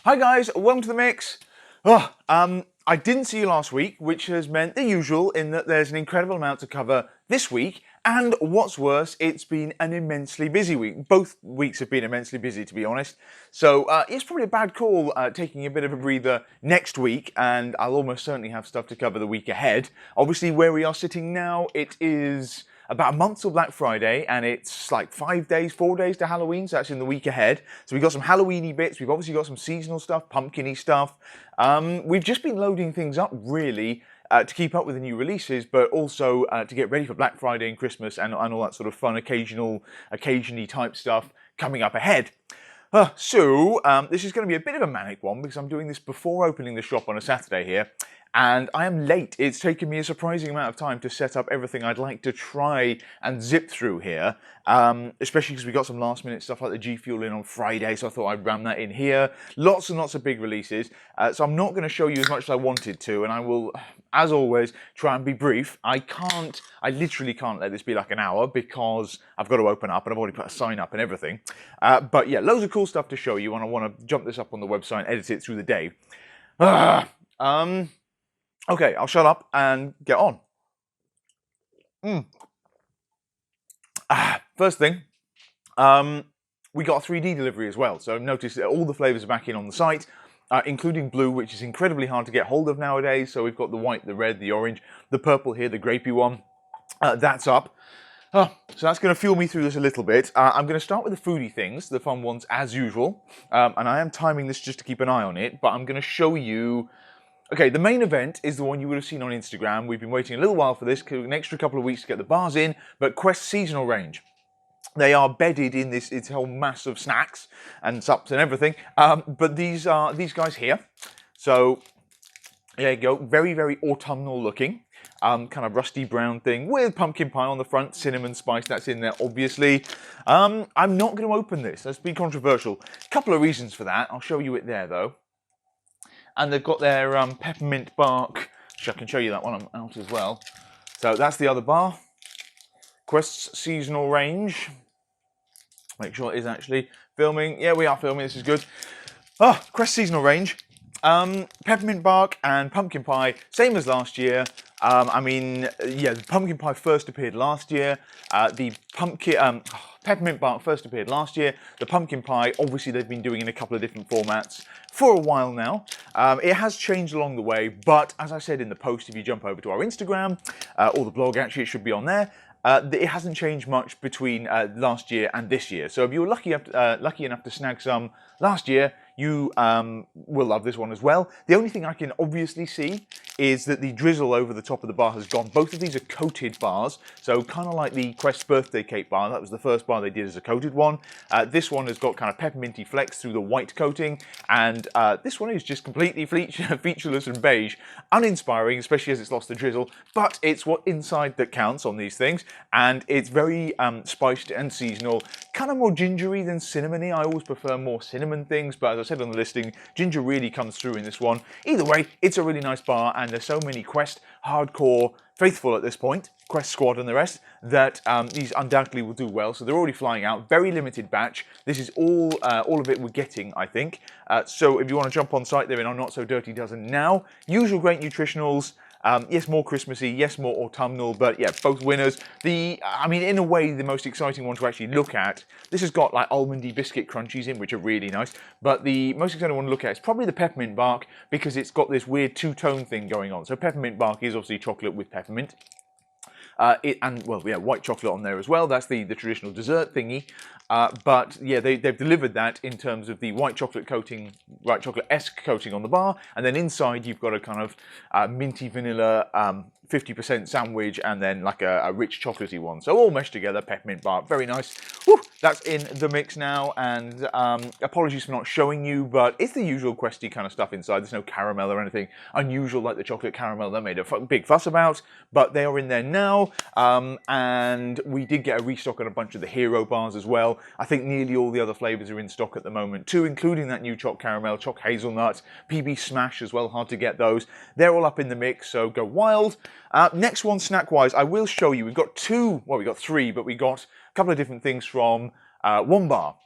Hi guys, welcome to the mix. I didn't see you last week, which has meant the usual in that there's an incredible amount to cover this week, and what's worse, it's been an immensely busy week. Both weeks have been immensely busy, to be honest. So it's probably a bad call taking a bit of a breather next week, and I'll almost certainly have stuff to cover the week ahead. Obviously, where we are sitting now, it is about a month till Black Friday, and it's like 4 days to Halloween, so that's in the week ahead. So we've got some Halloweeny bits, we've obviously got some seasonal stuff, pumpkin-y stuff. We've just been loading things up, really, to keep up with the new releases, but also to get ready for Black Friday and Christmas and all that sort of fun, occasionally type stuff coming up ahead. This is going to be a bit of a manic one because I'm doing this before opening the shop on a Saturday here. And I am late. It's taken me a surprising amount of time to set up everything I'd like to try and zip through here. Especially because we got some last minute stuff like the G Fuel in on Friday, so I thought I'd ram that in here. Lots and lots of big releases. So I'm not going to show you as much as I wanted to, and I will, as always, try and be brief. I literally can't let this be like an hour because I've got to open up and I've already put a sign up and everything. But yeah, loads of cool stuff to show you, and I want to jump this up on the website and edit it through the day. Okay, I'll shut up and get on. First thing, we got a 3D delivery as well. So notice that all the flavours are back in on the site, including blue, which is incredibly hard to get hold of nowadays. So we've got the white, the red, the orange, the purple here, the grapey one. That's up. So that's going to fuel me through this a little bit. I'm going to start with the foodie things, the fun ones as usual. And I am timing this just to keep an eye on it, but I'm going to show you. Okay, the main event is the one you would have seen on Instagram. We've been waiting a little while for this, an extra couple of weeks to get the bars in, but Quest seasonal range. They are bedded in this whole mass of snacks and sups and everything, but these are these guys here. So there you go, very, very autumnal looking, kind of rusty brown thing with pumpkin pie on the front, cinnamon spice, that's in there obviously. I'm not going to open this, let's be controversial. Couple of reasons for that, I'll show you it there though. And they've got their peppermint bark, which I can show you that one out as well. So that's the other bar. Quest's seasonal range. Make sure it is actually filming. Yeah, we are filming, this is good. Quest seasonal range. Peppermint bark and pumpkin pie, same as last year. I mean, yeah, the pumpkin pie first appeared last year. The peppermint bark first appeared last year. The pumpkin pie, obviously they've been doing in a couple of different formats for a while now. It has changed along the way, but as I said in the post, if you jump over to our Instagram, or the blog actually, it should be on there, it hasn't changed much between last year and this year. So if you were lucky enough to snag some last year, you will love this one as well. The only thing I can obviously see is that the drizzle over the top of the bar has gone. Both of these are coated bars, so kind of like the Quest birthday cake bar. That was the first bar they did as a coated one. This one has got kind of pepperminty flecks through the white coating, and this one is just completely featureless and beige. Uninspiring, especially as it's lost the drizzle, but it's what inside that counts on these things, and it's very spiced and seasonal, kind of more gingery than cinnamony. I always prefer more cinnamon things, but as I said on the listing, ginger really comes through in this one. Either way, it's a really nice bar, and there's so many Quest hardcore faithful at this point, Quest Squad and the rest, that these undoubtedly will do well. So they're already flying out. Very limited batch. This is all of it we're getting, I think. So if you want to jump on site, they're in our Not So Dirty Dozen now. Usual great nutritionals. Yes, more Christmassy, yes, more autumnal, but yeah, both winners. I mean, in a way, the most exciting one to actually look at, this has got like almondy biscuit crunchies in, which are really nice, but the most exciting one to look at is probably the peppermint bark, because it's got this weird two-tone thing going on. So peppermint bark is obviously chocolate with peppermint. White chocolate on there as well. That's the traditional dessert thingy. But yeah, they've delivered that in terms of the white chocolate coating, white chocolate-esque coating on the bar, and then inside you've got a kind of minty vanilla 50% sandwich, and then like a rich chocolatey one. So all meshed together, peppermint bark, very nice. Whew, that's in the mix now, and apologies for not showing you, but it's the usual Questy kind of stuff inside. There's no caramel or anything unusual like the chocolate caramel they made a big fuss about, but they are in there now, and we did get a restock on a bunch of the hero bars as well. I think nearly all the other flavours are in stock at the moment too, including that new Choc Caramel, Choc Hazelnut, PB Smash as well, hard to get those. They're all up in the mix, so go wild. Next one, snack-wise, I will show you. We've got three, but we got a couple of different things from one bar.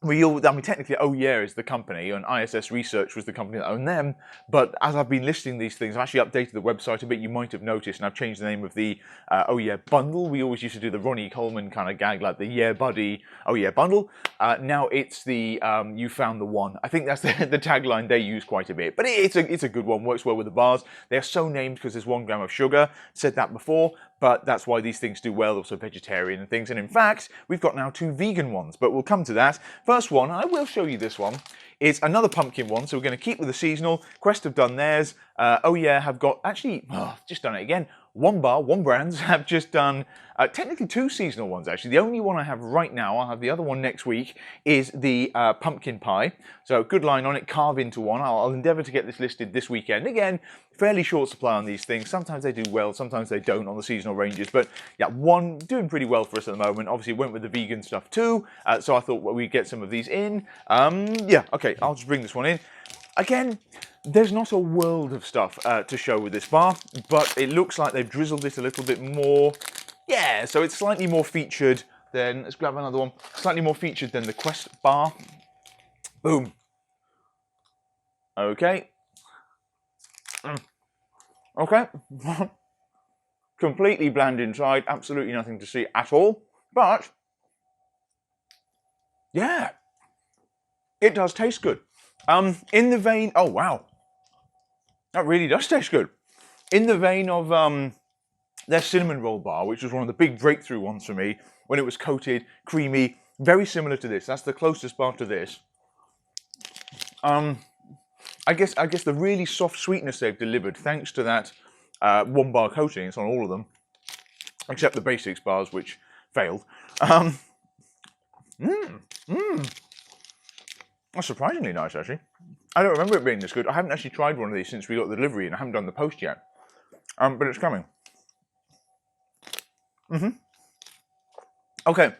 I mean, technically, Oh Yeah is the company, and ISS Research was the company that owned them. But as I've been listing these things, I've actually updated the website a bit. You might have noticed, and I've changed the name of the Oh Yeah bundle. We always used to do the Ronnie Coleman kind of gag, like the Yeah Buddy Oh Yeah bundle. Now it's the You Found the One. I think that's the tagline they use quite a bit. But it's a good one. Works well with the bars. They're so named because there's 1 gram of sugar. Said that before. But that's why these things do well, also vegetarian and things. And in fact, we've got now 2 vegan ones, but we'll come to that. First one, I will show you this one. It's another pumpkin one, so we're going to keep with the seasonal. Quest have done theirs. Oh Yeah have got, actually, just done it again. One bar, one brands have just done, technically 2 seasonal ones actually. The only one I have right now, I'll have the other one next week, is the pumpkin pie. So good line on it, carve into one. I'll endeavour to get this listed this weekend. Again, fairly short supply on these things. Sometimes they do well, sometimes they don't on the seasonal ranges. But yeah, one doing pretty well for us at the moment. Obviously went with the vegan stuff too. So I thought we'd get some of these in. Yeah, okay, I'll just bring this one in. Again, there's not a world of stuff to show with this bar, but it looks like they've drizzled it a little bit more. Yeah, so it's slightly more featured than, let's grab another one, slightly more featured than the Quest bar. Boom. Okay. Okay. Completely bland inside, absolutely nothing to see at all, but yeah, it does taste good. In the vein, oh wow, that really does taste good. In the vein of their cinnamon roll bar, which was one of the big breakthrough ones for me, when it was coated, creamy, very similar to this. That's the closest bar to this. I guess the really soft sweetness they've delivered, thanks to that 1 bar coating. It's on all of them, except the basics bars, which failed. That's surprisingly nice, actually. I don't remember it being this good. I haven't actually tried one of these since we got the delivery, and I haven't done the post yet. But it's coming. Okay.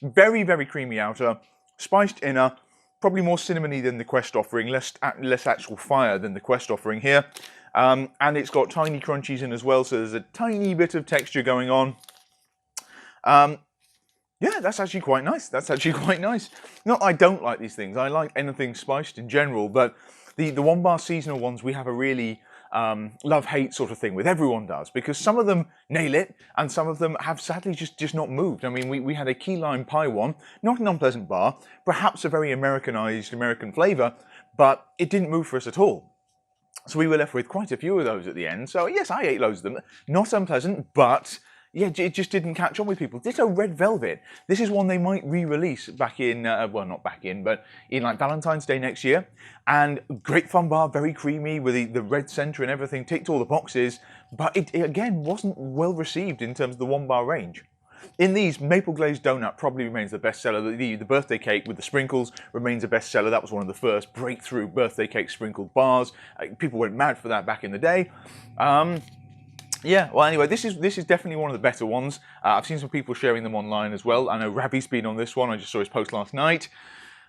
Very, very creamy outer, spiced inner, probably more cinnamony than the Quest offering, less actual fire than the Quest offering here. And it's got tiny crunchies in as well, so there's a tiny bit of texture going on. Yeah, that's actually quite nice. That's actually quite nice. Not I don't like these things. I like anything spiced in general, but the 1 bar seasonal ones, we have a really love-hate sort of thing with. Everyone does, because some of them nail it, and some of them have sadly just not moved. I mean, we had a key lime pie one, not an unpleasant bar, perhaps a very Americanized American flavour, but it didn't move for us at all. So we were left with quite a few of those at the end. So yes, I ate loads of them. Not unpleasant, but yeah, it just didn't catch on with people. Ditto Red Velvet. This is one they might re-release back in, well, not back in, but in like Valentine's Day next year. And great fun bar, very creamy, with the red centre and everything, ticked all the boxes. But it again, wasn't well received in terms of the 1 bar range. In these, Maple Glazed Donut probably remains the best seller. The birthday cake with the sprinkles remains a best seller. That was one of the first breakthrough birthday cake sprinkled bars. People went mad for that back in the day. Yeah, well anyway, this is definitely one of the better ones. I've seen some people sharing them online as well. I know Ravi's been on this one. I just saw his post last night.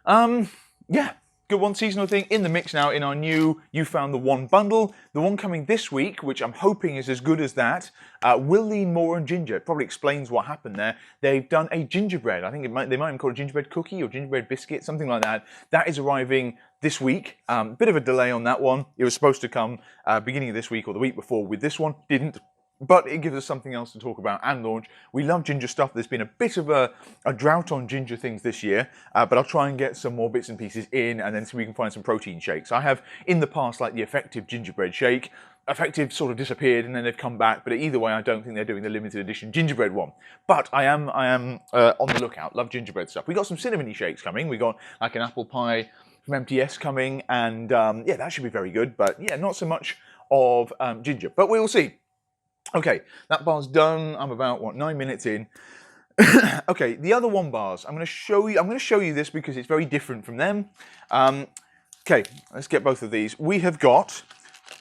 Yeah, good one, seasonal thing in the mix now in our new You Found the One bundle. The one coming this week, which I'm hoping is as good as that, will lean more on ginger. It probably explains what happened there. They've done a gingerbread. I think they might even call it a gingerbread cookie or gingerbread biscuit, something like that. That is arriving this week. Bit of a delay on that one. It was supposed to come beginning of this week or the week before with this one. Didn't. But it gives us something else to talk about and launch. We love ginger stuff. There's been a bit of a drought on ginger things this year, but I'll try and get some more bits and pieces in, and then see if we can find some protein shakes. I have, in the past, like the Effective gingerbread shake. Effective sort of disappeared, and then they've come back, but either way, I don't think they're doing the limited edition gingerbread one. But I am on the lookout. Love gingerbread stuff. We got some cinnamony shakes coming. We got like an apple pie from MTS coming, and yeah, that should be very good. But yeah, not so much of ginger, but we will see. Okay, that bar's done. I'm about, what, 9 minutes in. Okay, the other 1 bars. I'm going to show you this because it's very different from them. Okay, let's get both of these. We have got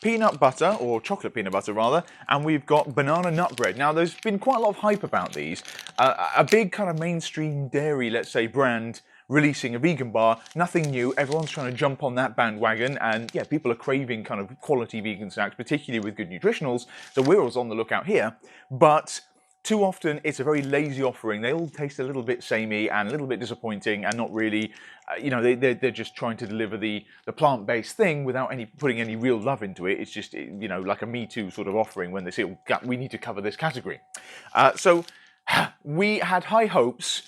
peanut butter, or chocolate peanut butter rather, and we've got banana nut bread. Now, there's been quite a lot of hype about these. A big kind of mainstream dairy, let's say, brand releasing a vegan bar, nothing new. Everyone's trying to jump on that bandwagon, and yeah, people are craving kind of quality vegan snacks, particularly with good nutritionals, so we're always on the lookout here. But too often it's a very lazy offering. They all taste a little bit samey and a little bit disappointing and not really, you know, they're just trying to deliver the plant-based thing without putting any real love into it. It's just, you know, like a Me Too sort of offering when they say, oh, we need to cover this category. So we had high hopes.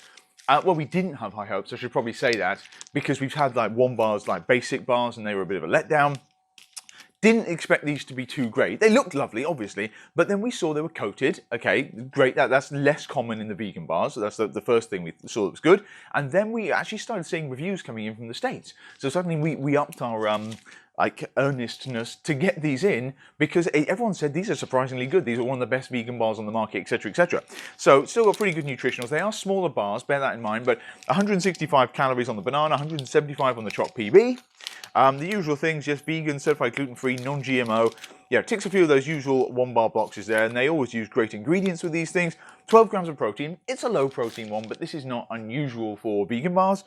Well, we didn't have high hopes, I should probably say that, because we've had like one bars, like basic bars, and they were a bit of a letdown. Didn't expect these to be too great. They looked lovely, obviously, but then we saw they were coated. Okay, great. That's less common in the vegan bars. So that's the first thing we saw that was good. And then we actually started seeing reviews coming in from the States. So suddenly we upped our like earnestness to get these in, because everyone said these are surprisingly good. These are one of the best vegan bars on the market, etc., etc. So still got pretty good nutritionals. They are smaller bars, bear that in mind, but 165 calories on the banana, 175 on the Choc PB. The usual things, yes, vegan, certified gluten-free, non-GMO. Yeah, ticks a few of those usual one-bar boxes there, and they always use great ingredients with these things. 12 grams of protein. It's a low-protein one, but this is not unusual for vegan bars.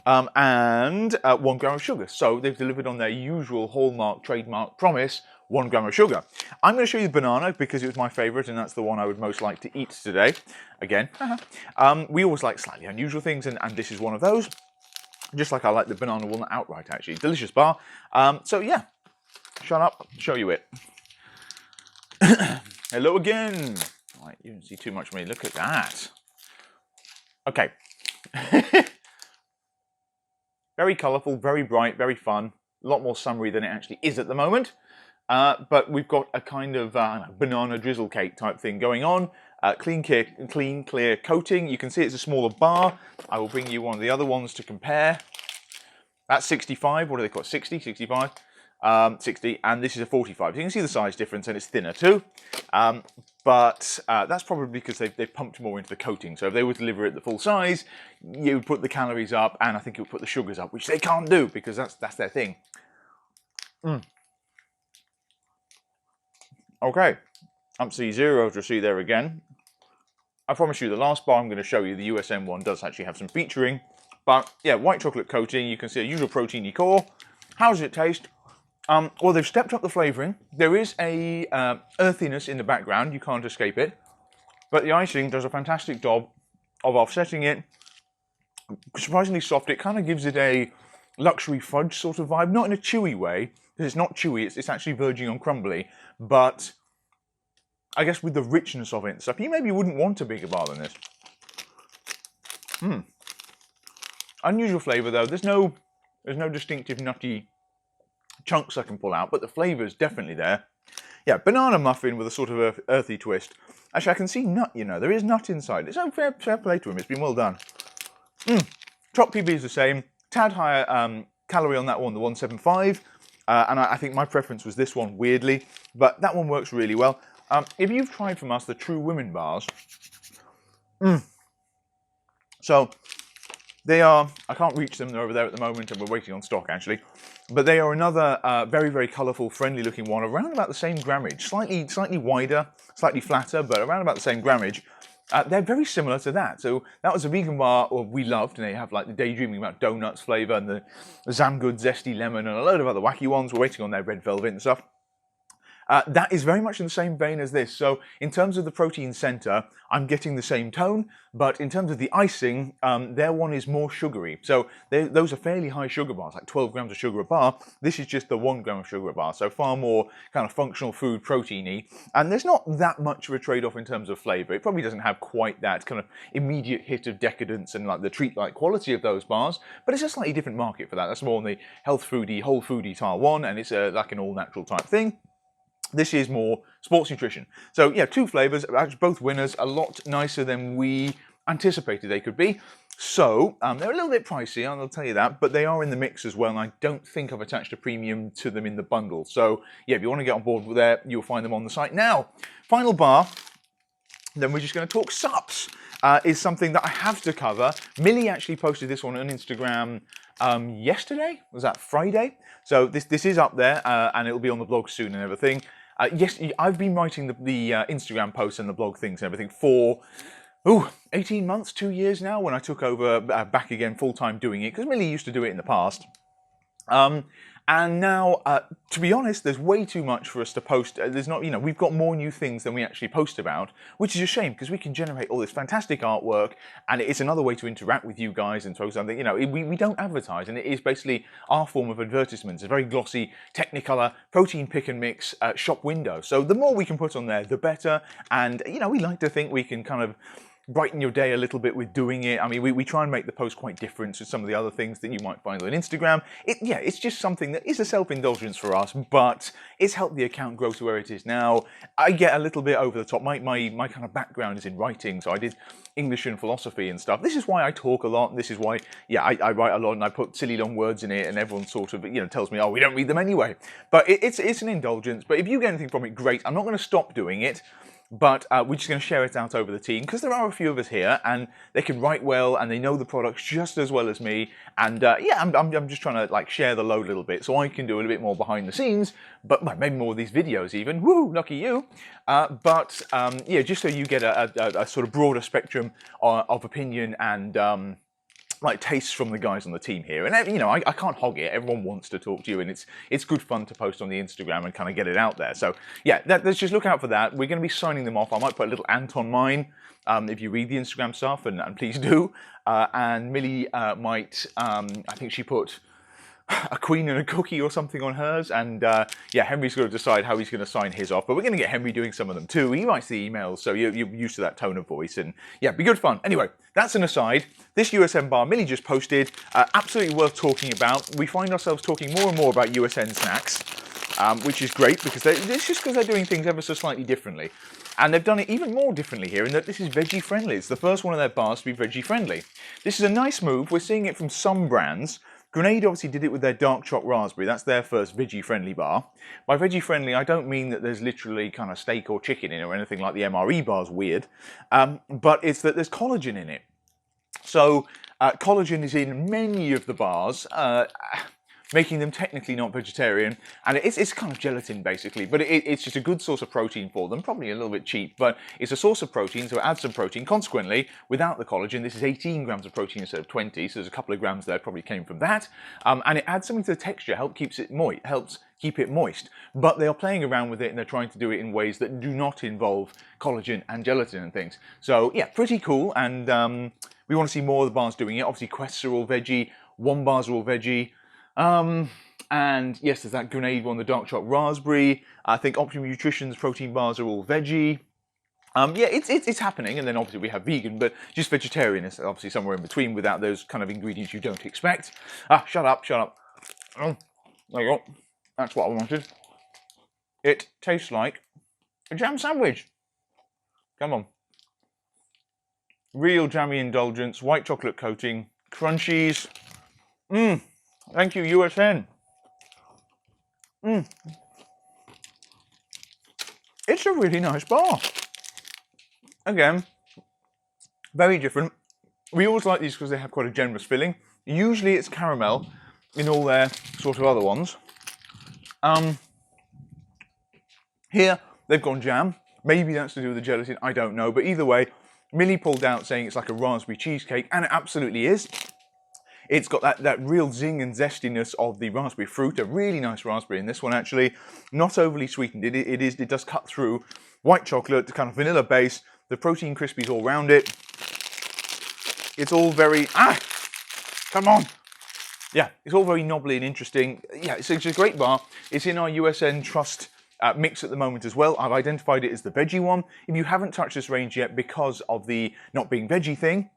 And 1 gram of sugar. So they've delivered on their usual hallmark, trademark promise, 1 gram of sugar. I'm going to show you the banana because it was my favourite, and that's the one I would most like to eat today. Again, we always like slightly unusual things, and this is one of those. Just like I like the banana walnut outright, actually. Delicious bar. So yeah, shut up, show you it. Hello again. Right, you didn't see too much of me. Look at that. Okay. Very colourful, very bright, very fun. A lot more summery than it actually is at the moment. But we've got a kind of banana drizzle cake type thing going on. Clean, clear coating. You can see it's a smaller bar. I will bring you one of the other ones to compare. That's 65. What do they call it? 60, 65, 60, and this is a 45. You can see the size difference, and it's thinner too. But that's probably because they've pumped more into the coating. So if they were to deliver it the full size, you would put the calories up, and I think it would put the sugars up, which they can't do because that's their thing. Okay, C0 to see there again. I promise you the last bar I'm going to show you, the USM one, does actually have some featuring. But yeah, white chocolate coating, you can see a usual proteiny core. How does it taste? Well, they've stepped up the flavouring. There is a earthiness in the background, you can't escape it. But the icing does a fantastic job of offsetting it. Surprisingly soft, it kind of gives it a luxury fudge sort of vibe, not in a chewy way, because it's not chewy, it's actually verging on crumbly, but I guess with the richness of it and stuff, you maybe wouldn't want a bigger bar than this. Unusual flavour though, there's no distinctive nutty chunks I can pull out, but the flavour is definitely there. Yeah, banana muffin with a sort of earthy twist. Actually, I can see nut, you know, there is nut inside. It's a fair play to him, it's been well done. Choc PB is the same, tad higher calorie on that one, the 175, and I think my preference was this one, weirdly, but that one works really well. If you've tried from us the True Women bars, so they are, I can't reach them, they're over there at the moment and we're waiting on stock actually, but they are another very, very colourful, friendly looking one, around about the same grammage, slightly wider, slightly flatter, but around about the same grammage. They're very similar to that. So that was a vegan bar we loved, and they have like the Daydreaming About Donuts flavour and the Zamgood Zesty Lemon and a load of other wacky ones. We're waiting on their red velvet and stuff. That is very much in the same vein as this. So in terms of the protein centre, I'm getting the same tone, but in terms of the icing, their one is more sugary. So those are fairly high sugar bars, like 12 grams of sugar a bar. This is just the 1 gram of sugar a bar, so far more kind of functional food protein-y. And there's not that much of a trade-off in terms of flavour. It probably doesn't have quite that kind of immediate hit of decadence and like the treat-like quality of those bars, but it's a slightly different market for that. That's more on the health foodie, whole foodie tile one, and it's like an all-natural type thing. This is more sports nutrition. So yeah, two flavours, both winners, a lot nicer than we anticipated they could be. So they're a little bit pricey, I'll tell you that, but they are in the mix as well, and I don't think I've attached a premium to them in the bundle. So yeah, if you want to get on board with there, you'll find them on the site. Now, final bar, then we're just going to talk sups, is something that I have to cover. Millie actually posted this one on Instagram yesterday, was that Friday? So this is up there, and it'll be on the blog soon and everything. Yes, I've been writing the Instagram posts and the blog things and everything for 18 months, 2 years now, when I took over back again full-time doing it, because Millie used to do it in the past. And now, to be honest, there's way too much for us to post. There's not, we've got more new things than we actually post about, which is a shame because we can generate all this fantastic artwork, and it's another way to interact with you guys and throw something. We don't advertise, and it is basically our form of advertisements. A very glossy Technicolor protein pick and mix shop window. So the more we can put on there, the better. And we like to think we can kind of brighten your day a little bit with doing it. I mean, we try and make the post quite different to some of the other things that you might find on Instagram. It's just something that is a self-indulgence for us, but it's helped the account grow to where it is now. I get a little bit over the top. My kind of background is in writing, so I did English and philosophy and stuff. This is why I talk a lot, and this is why, I write a lot, and I put silly long words in it, and everyone sort of, tells me, oh, we don't read them anyway. But it's an indulgence. But if you get anything from it, great. I'm not going to stop doing it. But we're just going to share it out over the team because there are a few of us here and they can write well and they know the products just as well as me. And I'm just trying to share the load a little bit so I can do a little bit more behind the scenes, but maybe more of these videos even. Woo, lucky you. Just so you get a sort of broader spectrum of opinion and tastes from the guys on the team here. And I can't hog it. Everyone wants to talk to you, and it's good fun to post on the Instagram and kind of get it out there. So yeah, let's just look out for that. We're going to be signing them off. I might put a little ant on mine if you read the Instagram stuff, and please do. And Millie might, I think she put a queen and a cookie or something on hers, and Henry's got to decide how he's going to sign his off, but we're going to get Henry doing some of them too. He writes the emails, so you're used to that tone of voice, and yeah, be good fun. Anyway, that's an aside. This USN bar Millie just posted, absolutely worth talking about. We find ourselves talking more and more about USN snacks, which is great because it's just because they're doing things ever so slightly differently. And they've done it even more differently here in that this is veggie friendly. It's the first one of their bars to be veggie friendly. This is a nice move. We're seeing it from some brands. Grenade obviously did it with their dark choc raspberry. That's their first veggie-friendly bar. By veggie-friendly, I don't mean that there's literally kind of steak or chicken in it or anything like the MRE bar's weird, but it's that there's collagen in it. So collagen is in many of the bars, making them technically not vegetarian, and it's kind of gelatin basically, but it's just a good source of protein for them, probably a little bit cheap, but it's a source of protein, so it adds some protein. Consequently, without the collagen, this is 18 grams of protein instead of 20, so there's a couple of grams there probably came from that, and it adds something to the texture, helps keep it moist, but they are playing around with it and they're trying to do it in ways that do not involve collagen and gelatin and things. So yeah, pretty cool, and we want to see more of the bars doing it. Obviously, Quests are all veggie, One bars are all veggie. And yes, there's that Grenade one, the dark choc raspberry. I think Optimum Nutrition's protein bars are all veggie. It's happening, and then obviously we have vegan, but just vegetarian is obviously somewhere in between without those kind of ingredients you don't expect. Shut up. Oh, there you go. That's what I wanted. It tastes like a jam sandwich. Come on. Real jammy indulgence, white chocolate coating, crunchies. Thank you, USN. It's a really nice bar. Again, very different. We always like these because they have quite a generous filling. Usually it's caramel in all their sort of other ones. Here, they've gone jam. Maybe that's to do with the gelatin, I don't know. But either way, Millie pulled out saying it's like a raspberry cheesecake, and it absolutely is. It's got that real zing and zestiness of the raspberry fruit, a really nice raspberry in this one actually, not overly sweetened. It does cut through. White chocolate, the kind of vanilla base, the protein crispies all around it. It's all very, come on. Yeah, it's all very knobbly and interesting. Yeah, it's a great bar. It's in our USN Trust mix at the moment as well. I've identified it as the veggie one. If you haven't touched this range yet because of the not being veggie thing,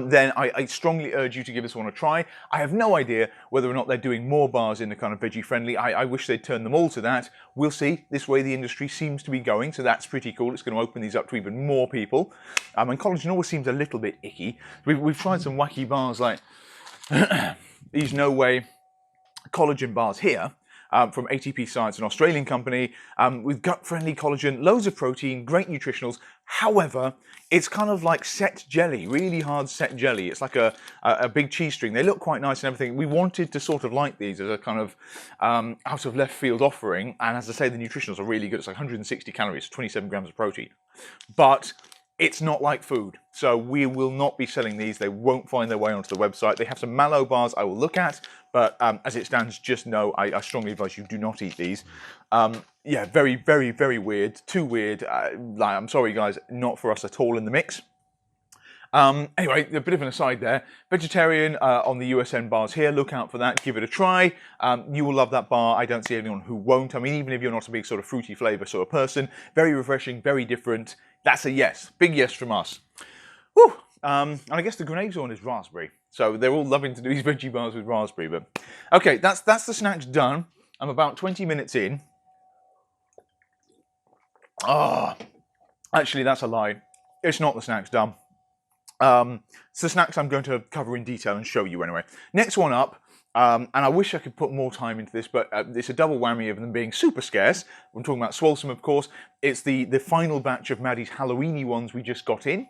then I strongly urge you to give this one a try. I have no idea whether or not they're doing more bars in the kind of veggie-friendly. I wish they'd turn them all to that. We'll see. This way the industry seems to be going, so that's pretty cool. It's going to open these up to even more people. And collagen always seems a little bit icky. We've tried some wacky bars like these No Way collagen bars here. From ATP Science, an Australian company, with gut-friendly collagen, loads of protein, great nutritionals. However, it's kind of like set jelly, really hard set jelly. It's like a big cheese string. They look quite nice and everything. We wanted to sort of like these as a kind of out of left field offering. And as I say, the nutritionals are really good. It's like 160 calories, 27 grams of protein. But It's not like food, so we will not be selling these. They won't find their way onto the website. They have some mallow bars I will look at, but as it stands, just know I strongly advise you do not eat these. Yeah, very, very, very weird. Too weird. I'm sorry, guys, not for us at all in the mix. Anyway, a bit of an aside there. Vegetarian on the USN bars here. Look out for that. Give it a try. You will love that bar. I don't see anyone who won't. I mean, even if you're not a big sort of fruity flavour sort of person, very refreshing, very different. That's a yes. Big yes from us. Whew. And I guess the grenades one is raspberry. So they're all loving to do these veggie bars with raspberry. But okay, that's the snacks done. I'm about 20 minutes in. Actually, that's a lie. It's not the snacks done. It's the snacks I'm going to cover in detail and show you anyway. Next one up, and I wish I could put more time into this, but it's a double whammy of them being super scarce. I'm talking about Swolesome, of course. It's the final batch of Maddie's Halloweeny ones we just got in.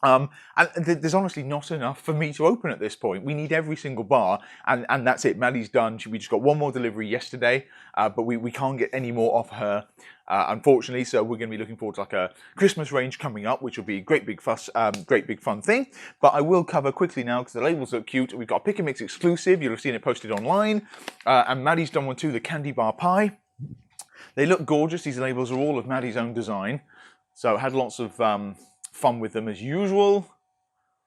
And there's honestly not enough for me to open at this point. We need every single bar, and that's it. Maddie's done. We just got one more delivery yesterday, but we can't get any more off her, unfortunately. So we're going to be looking forward to like a Christmas range coming up, which will be a great big fun thing. But I will cover quickly now because the labels look cute. We've got a Pick and Mix exclusive. You'll have seen it posted online, and Maddie's done one too. The candy bar pie. They look gorgeous. These labels are all of Maddie's own design, so had lots of fun with them as usual.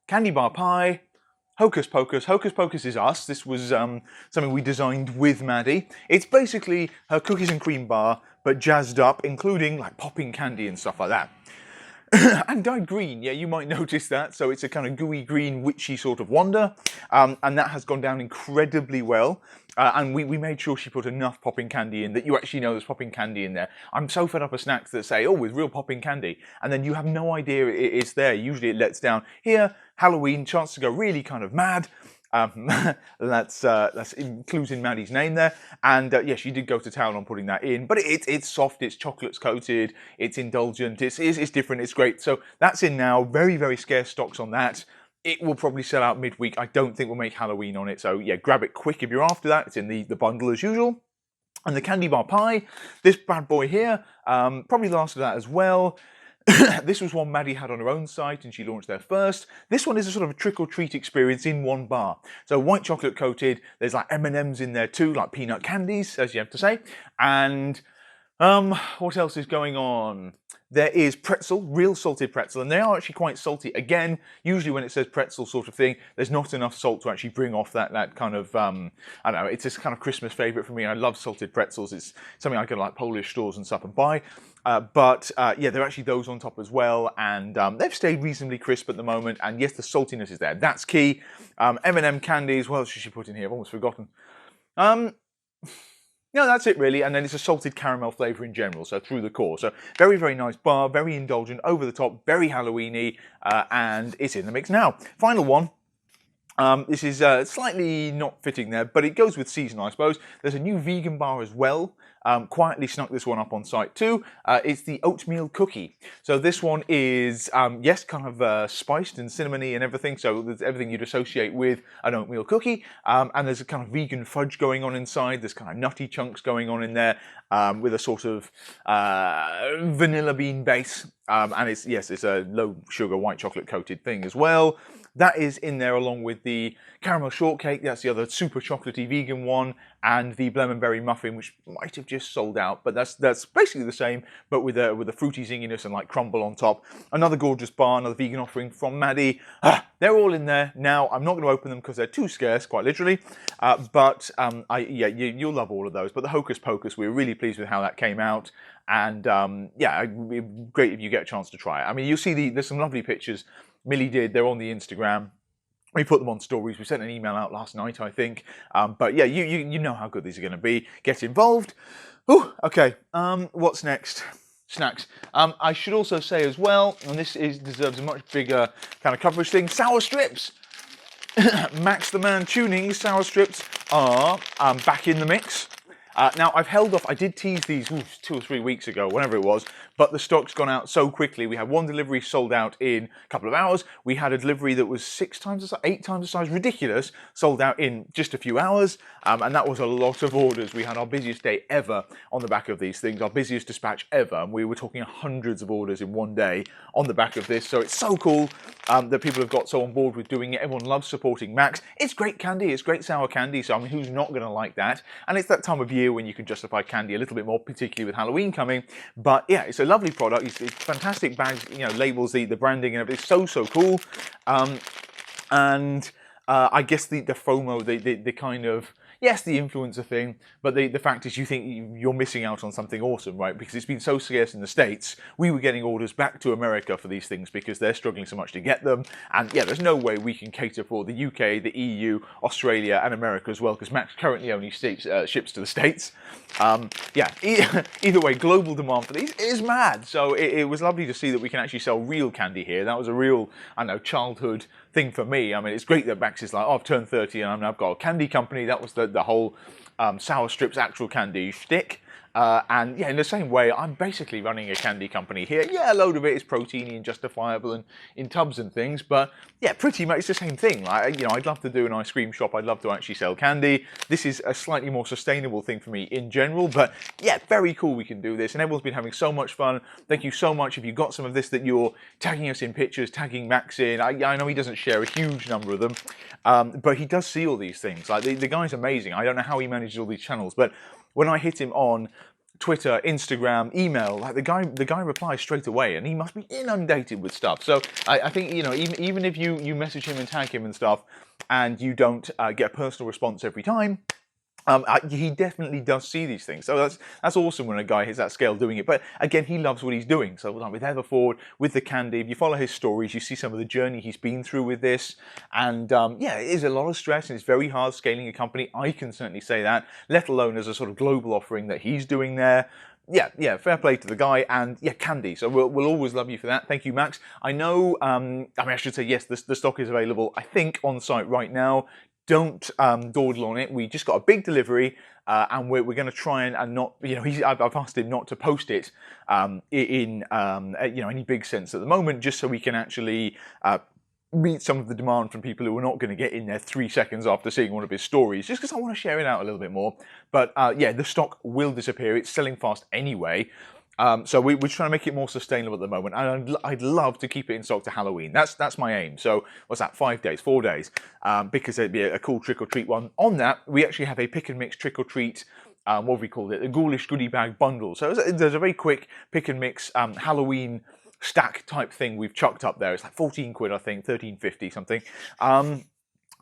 Candy bar pie, Hocus Pocus. Hocus Pocus is us. This was something we designed with Maddie. It's basically her cookies and cream bar, but jazzed up, including like popping candy and stuff like that. And dyed green, yeah, you might notice that. So it's a kind of gooey green, witchy sort of wonder. And that has gone down incredibly well. And we made sure she put enough popping candy in that you actually know there's popping candy in there. I'm so fed up of snacks that say, oh, with real popping candy. And then you have no idea it's there. Usually it lets down. Here, Halloween, chance to go really kind of mad. That's includes in Maddie's name there, and yeah, she did go to town on putting that in. But it's soft, it's chocolates coated, it's indulgent, it's different, it's great. So that's in now. Very, very scarce stocks on that. It will probably sell out midweek. I don't think we'll make Halloween on it. So yeah, grab it quick if you're after that. It's in the bundle as usual. And the candy bar pie, this bad boy here, probably lasted that as well. This was one Maddie had on her own site and she launched there first. This one is a sort of a trick-or-treat experience in one bar. So white chocolate coated, there's like M&Ms in there too, like peanut candies, as you have to say. And what else is going on? There is pretzel, real salted pretzel, and they are actually quite salty. Again, usually when it says pretzel sort of thing, there's not enough salt to actually bring off that kind of, I don't know, it's this kind of Christmas favourite for me. I love salted pretzels. It's something I go to like Polish stores and stuff and buy. But yeah, there are actually those on top as well, and they've stayed reasonably crisp at the moment, and yes, the saltiness is there. That's key. M&M candies, what else should she put in here? I've almost forgotten. No, that's it really, and then it's a salted caramel flavour in general, so through the core. So very, very nice bar, very indulgent, over the top, very Halloween-y, and it's in the mix now. Final one. This is slightly not fitting there, but it goes with season, I suppose. There's a new vegan bar as well. Quietly snuck this one up on site too. It's the oatmeal cookie. So this one is, yes, kind of spiced and cinnamony and everything. So there's everything you'd associate with an oatmeal cookie. And there's a kind of vegan fudge going on inside. There's kind of nutty chunks going on in there with a sort of vanilla bean base. And it's a low sugar white chocolate coated thing as well. That is in there along with the caramel shortcake. That's the other super chocolatey vegan one, and the Berry muffin, which might have just sold out, but that's basically the same, but with a fruity zinginess and like crumble on top. Another gorgeous bar, another vegan offering from Maddie. They're all in there now. I'm not going to open them because they're too scarce, quite literally. But you'll love all of those. But the Hocus Pocus, we're really pleased with how that came out. And yeah, it'd be great if you get a chance to try it. I mean, you'll see there's some lovely pictures Millie did. They're on the Instagram. We put them on stories. We sent an email out last night, I think. But yeah, you know how good these are going to be. Get involved. Ooh, okay. What's next? Snacks. I should also say as well, and this deserves a much bigger kind of coverage thing. Sour strips. Maxx the Man Chewning sour strips are back in the mix. Now, I've held off. I did tease these 2 or 3 weeks ago, whenever it was, but the stock's gone out so quickly. We had one delivery sold out in a couple of hours. We had a delivery that was 6 times the size, 8 times the size, ridiculous, sold out in just a few hours, and that was a lot of orders. We had our busiest day ever on the back of these things, our busiest dispatch ever, and we were talking hundreds of orders in one day on the back of this, so it's so cool that people have got so on board with doing it. Everyone loves supporting Maxx. It's great candy, it's great sour candy, so I mean, who's not going to like that? And it's that time of year when you can justify candy a little bit more, particularly with Halloween coming. But yeah, it's a lovely product. It's fantastic bags, you know, labels, the branding and everything. It's so cool. I guess the FOMO, the kind of, yes, the influencer thing, but the fact is you think you're missing out on something awesome, right? Because it's been so scarce in the States, we were getting orders back to America for these things because they're struggling so much to get them. And yeah, there's no way we can cater for the UK, the EU, Australia and America as well, because Maxx currently only ships to the States. Yeah, either way, global demand for these is mad. So it was lovely to see that we can actually sell real candy here. That was a real, I don't know, childhood thing for me. I mean, it's great that Maxx is like, oh, I've turned 30 and I've got a candy company. That was the whole sour strips actual candy shtick. And yeah, in the same way, I'm basically running a candy company here. Yeah, a load of it is proteiny and justifiable and in tubs and things, but yeah, pretty much it's the same thing. Like, you know, I'd love to do an ice cream shop. I'd love to actually sell candy. This is a slightly more sustainable thing for me in general, but yeah, very cool we can do this. And everyone's been having so much fun. Thank you so much. If you got some of this that you're tagging us in pictures, tagging Maxx in. I know he doesn't share a huge number of them, but he does see all these things. Like the guy's amazing. I don't know how he manages all these channels, but when I hit him on Twitter, Instagram, email, like the guy replies straight away, and he must be inundated with stuff. So I think, you know, even if you message him and tag him and stuff, and you don't get a personal response every time, he definitely does see these things. So that's awesome when a guy hits that scale doing it. But again, he loves what he's doing. So like with Everford, with the candy, if you follow his stories, you see some of the journey he's been through with this. And yeah, it is a lot of stress and it's very hard scaling a company. I can certainly say that, let alone as a sort of global offering that he's doing there. Yeah, fair play to the guy, and yeah, candy. So we'll always love you for that. Thank you, Maxx. I know, I mean, I should say, yes, the stock is available, I think, on site right now. Don't dawdle on it. We just got a big delivery, and we're going to try and not, you know, I've asked him not to post it in you know, any big sense at the moment, just so we can actually meet some of the demand from people who are not going to get in there 3 seconds after seeing one of his stories, just because I want to share it out a little bit more. But yeah, the stock will disappear. It's selling fast anyway. So we're trying to make it more sustainable at the moment, and I'd love to keep it in stock to Halloween. That's my aim. So what's that? 5 days, 4 days, because it'd be a cool trick or treat one. On that, we actually have a pick and mix trick or treat. What have we called it? A ghoulish goodie bag bundle. So there's a very quick pick and mix Halloween stack type thing we've chucked up there. It's like 14 quid, I think, 13.50 something.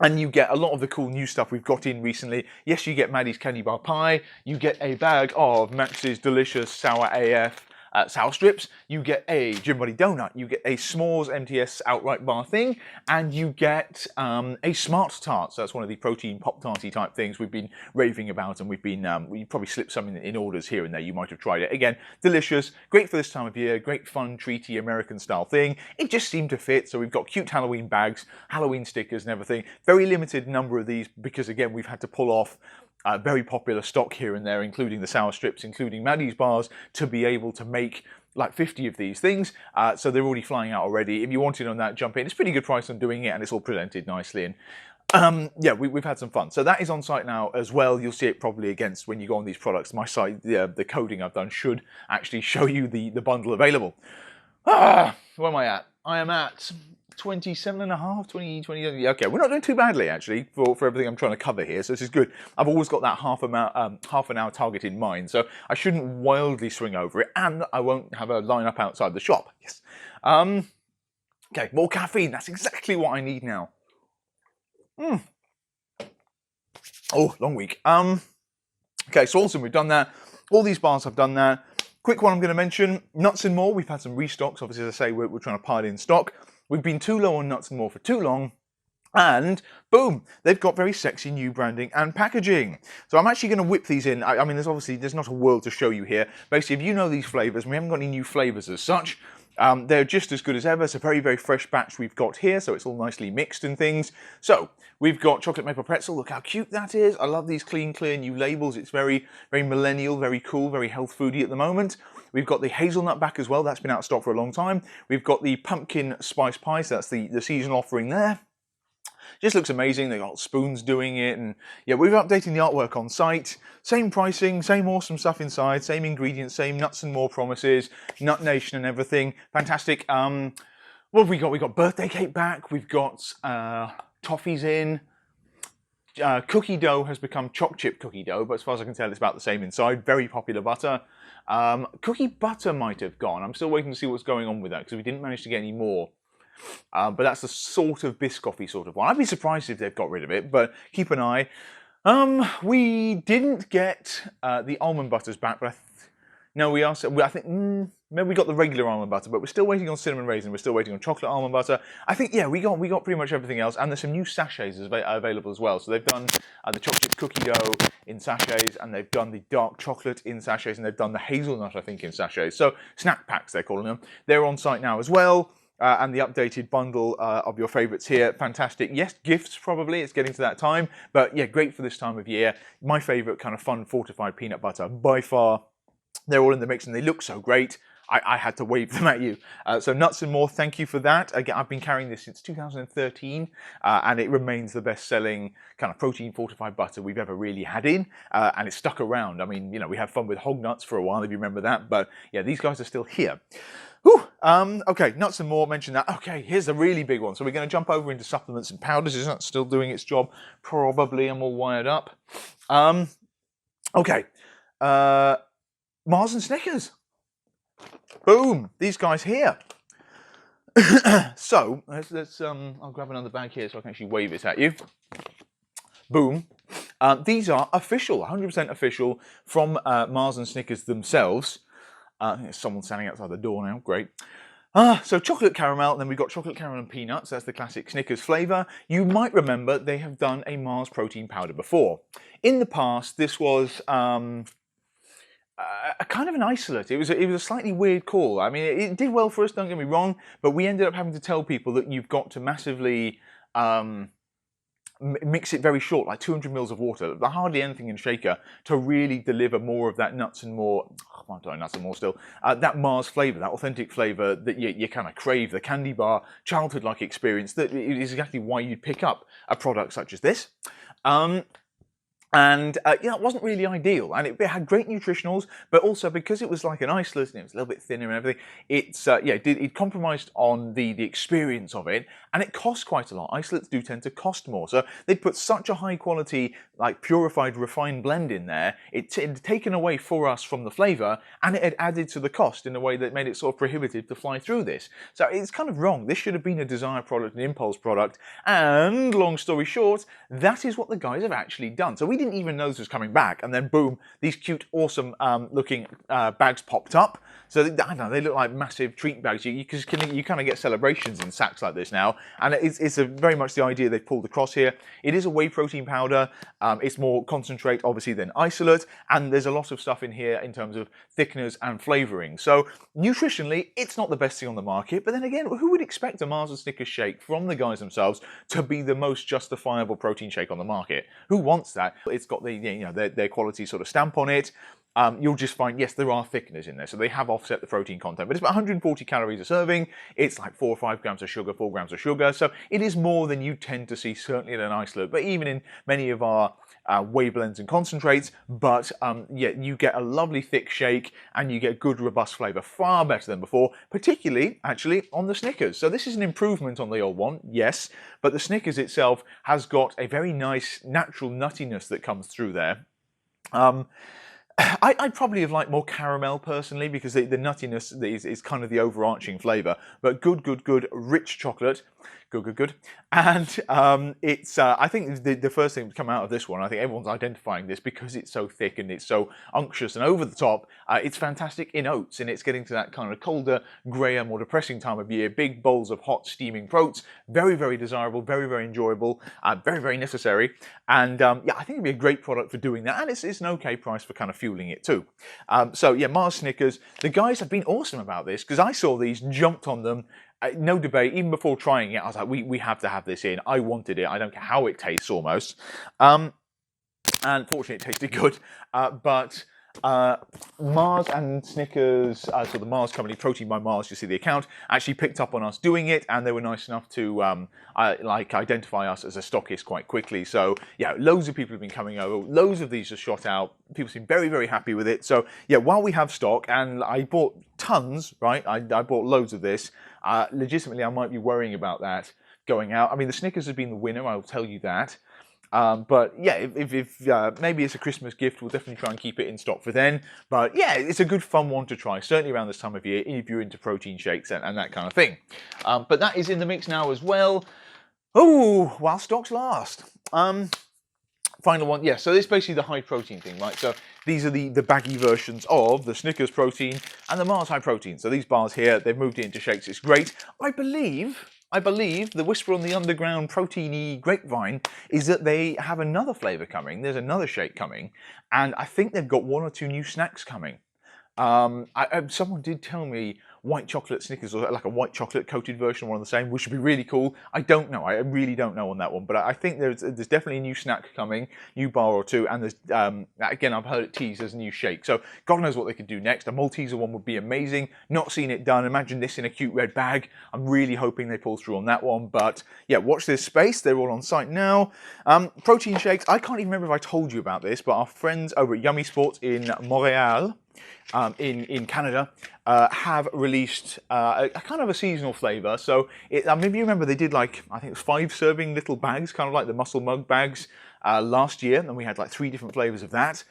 And you get a lot of the cool new stuff we've got in recently. Yes, you get Maddie's Candy Bar Pie. You get a bag of Maxx's delicious Sour AF sour strips. You get a Gym Buddy donut. You get a S'mores MTS outright bar thing. And you get a Smart Tart. So that's one of the protein Pop-Tarty type things we've been raving about. And we've been, we probably slipped some in orders here and there. You might have tried it. Again, delicious. Great for this time of year. Great fun, treaty, American style thing. It just seemed to fit. So we've got cute Halloween bags, Halloween stickers and everything. Very limited number of these because, again, we've had to pull off very popular stock here and there, including the sour strips, including Maddie's bars, to be able to make like 50 of these things. So they're already flying out already. If you wanted on that, jump in. It's a pretty good price on doing it, and it's all presented nicely. And yeah, we've had some fun. So that is on site now as well. You'll see it probably against when you go on these products. My site, the coding I've done should actually show you the bundle available. Where am I at? I am at 27.5, 20, okay, we're not doing too badly actually for everything I'm trying to cover here, so this is good. I've always got that half an hour target in mind, so I shouldn't wildly swing over it, and I won't have a line up outside the shop. Yes. Okay, more caffeine. That's exactly what I need now. Oh, long week. Okay, Swolesome, we've done that. All these bars have done that. Quick one I'm going to mention, Nuts and More. We've had some restocks. Obviously, as I say, we're trying to pile in stock. We've been too low on Nuts and More for too long, and boom, they've got very sexy new branding and packaging. So I'm actually going to whip these in. I mean, there's not a world to show you here. Basically, if you know these flavours, we haven't got any new flavours as such. They're just as good as ever. It's a very, very fresh batch we've got here, so it's all nicely mixed and things. So we've got chocolate maple pretzel. Look how cute that is. I love these clean, clear new labels. It's very, very millennial, very cool, very health foody at the moment. We've got the hazelnut back as well. That's been out of stock for a long time. We've got the pumpkin spice pie, so that's the seasonal offering there. Just looks amazing. They've got spoons doing it, and yeah, we're updating the artwork on site. Same pricing, same awesome stuff inside, same ingredients, same nuts and more promises, Nut Nation and everything. Fantastic. What have we got? We've got birthday cake back. We've got toffees in. Cookie dough has become choc chip cookie dough, but as far as I can tell, it's about the same inside. Very popular butter. Cookie butter might have gone. I'm still waiting to see what's going on with that because we didn't manage to get any more. But that's the sort of Biscoffy sort of one. I'd be surprised if they've got rid of it, but keep an eye. We didn't get the almond butters back, but no, we are. I think maybe we got the regular almond butter, but we're still waiting on cinnamon raisin. We're still waiting on chocolate almond butter. I think yeah, we got pretty much everything else, and there's some new sachets available as well. So they've done the chocolate cookie dough in sachets, and they've done the dark chocolate in sachets, and they've done the hazelnut, I think, in sachets. So snack packs they're calling them. They're on site now as well. And the updated bundle of your favourites here. Fantastic. Yes, gifts probably. It's getting to that time. But yeah, great for this time of year. My favourite kind of fun fortified peanut butter by far. They're all in the mix and they look so great. I had to wave them at you. So Nuts and More, thank you for that. Again, I've been carrying this since 2013 and it remains the best-selling kind of protein fortified butter we've ever really had in. And it's stuck around. I mean, you know, we had fun with hog nuts for a while, if you remember that. But yeah, these guys are still here. Whew. Okay, Nuts and More, mentioned that. Okay, here's the really big one. So we're going to jump over into supplements and powders. Is that still doing its job? Probably. I'm all wired up. Okay. Mars and Snickers. Boom. These guys here. So, let's I'll grab another bag here so I can actually wave it at you. Boom. These are official, 100% official from Mars and Snickers themselves. I think there's someone standing outside the door now. Great. So chocolate caramel, and then we've got chocolate caramel and peanuts. That's the classic Snickers flavour. You might remember they have done a Mars protein powder before. In the past, this was a kind of an isolate. It was a slightly weird call. I mean, it did well for us, don't get me wrong, but we ended up having to tell people that you've got to massively mix it very short, like 200 mils of water, hardly anything in shaker, to really deliver more of that Nuts and More, I'm doing Nuts and More still, that Mars flavour, that authentic flavour that you kind of crave, the candy bar, childhood-like experience, that is exactly why you'd pick up a product such as this. Yeah, it wasn't really ideal, and it had great nutritionals, but also because it was like an isolate and it was a little bit thinner and everything, it compromised on the experience of it, and it cost quite a lot. Isolates do tend to cost more, so they'd put such a high quality, like purified, refined blend in there, it had taken away for us from the flavour, and it had added to the cost in a way that made it sort of prohibitive to fly through this. So it's kind of wrong. This should have been a desire product, an impulse product, and long story short, that is what the guys have actually done. So we didn't even know this was coming back, and then boom, these cute, awesome looking bags popped up. So I don't know, they look like massive treat bags. You kind of get celebrations in sacks like this now, and it's very much the idea they've pulled across here. It is a whey protein powder. It's more concentrate, obviously, than isolate, and there's a lot of stuff in here in terms of thickeners and flavouring. So nutritionally, it's not the best thing on the market, but then again, who would expect a Mars and Snickers shake from the guys themselves to be the most justifiable protein shake on the market? Who wants that? It's got their quality sort of stamp on it. You'll just find, yes, there are thickeners in there, so they have offset the protein content, but it's about 140 calories a serving. It's like 4 or 5 grams of sugar, 4 grams of sugar, so it is more than you tend to see, certainly in an isolate, but even in many of our whey blends and concentrates. But yeah, you get a lovely thick shake, and you get good, robust flavour, far better than before, particularly, actually, on the Snickers. So this is an improvement on the old one, yes, but the Snickers itself has got a very nice, natural nuttiness that comes through there. I'd probably have liked more caramel personally, because the nuttiness is kind of the overarching flavour, but good, rich chocolate, good. And it's, I think the first thing to come out of this one, I think everyone's identifying this because it's so thick and it's so unctuous and over the top. It's fantastic in oats, and it's getting to that kind of colder, greyer, more depressing time of year. Big bowls of hot steaming protes, very desirable, very enjoyable, very necessary. And yeah, I think it'd be a great product for doing that, and it's an okay price for kind of fuel fueling it too. So yeah, Mars Snickers. The guys have been awesome about this because I saw these, jumped on them. No debate, even before trying it, I was like, we have to have this in. I wanted it. I don't care how it tastes almost. And fortunately it tasted good. But Mars and Snickers, so the Mars company, Protein by Mars, you see the account, actually picked up on us doing it, and they were nice enough to identify us as a stockist quite quickly. So yeah, loads of people have been coming over, loads of these are shot out. People seem very, very happy with it. So yeah, while we have stock, and I bought tons, right? I bought loads of this. Legitimately, I might be worrying about that going out. I mean, the Snickers has been the winner, I'll tell you that. But yeah, if maybe it's a Christmas gift, we'll definitely try and keep it in stock for then. But yeah, it's a good fun one to try, certainly around this time of year, if you're into protein shakes and that kind of thing. But that is in the mix now as well. Oh, while stocks last. Final one, yeah, so this is basically the high protein thing, right? So these are the baggy versions of the Snickers protein and the Mars high protein. So these bars here, they've moved it into shakes, it's great. I believe the whisper on the underground proteiny grapevine is that they have another flavour coming. There's another shake coming, and I think they've got 1 or 2 new snacks coming. Someone did tell me white chocolate Snickers, or like a white chocolate coated version, one of the same, which would be really cool. I don't know. I really don't know on that one, but I think there's definitely a new snack coming, new bar or 2, and there's again, I've heard it teased as a new shake. So God knows what they could do next. A Malteser one would be amazing. Not seen it done. Imagine this in a cute red bag. I'm really hoping they pull through on that one. But yeah, watch this space. They're all on site now. Protein shakes. I can't even remember if I told you about this, but our friends over at Yummy Sports in Montreal, in Canada, have released a kind of a seasonal flavour. So maybe you remember they did like, I think it was 5 serving little bags, kind of like the muscle mug bags last year, and we had like 3 different flavours of that.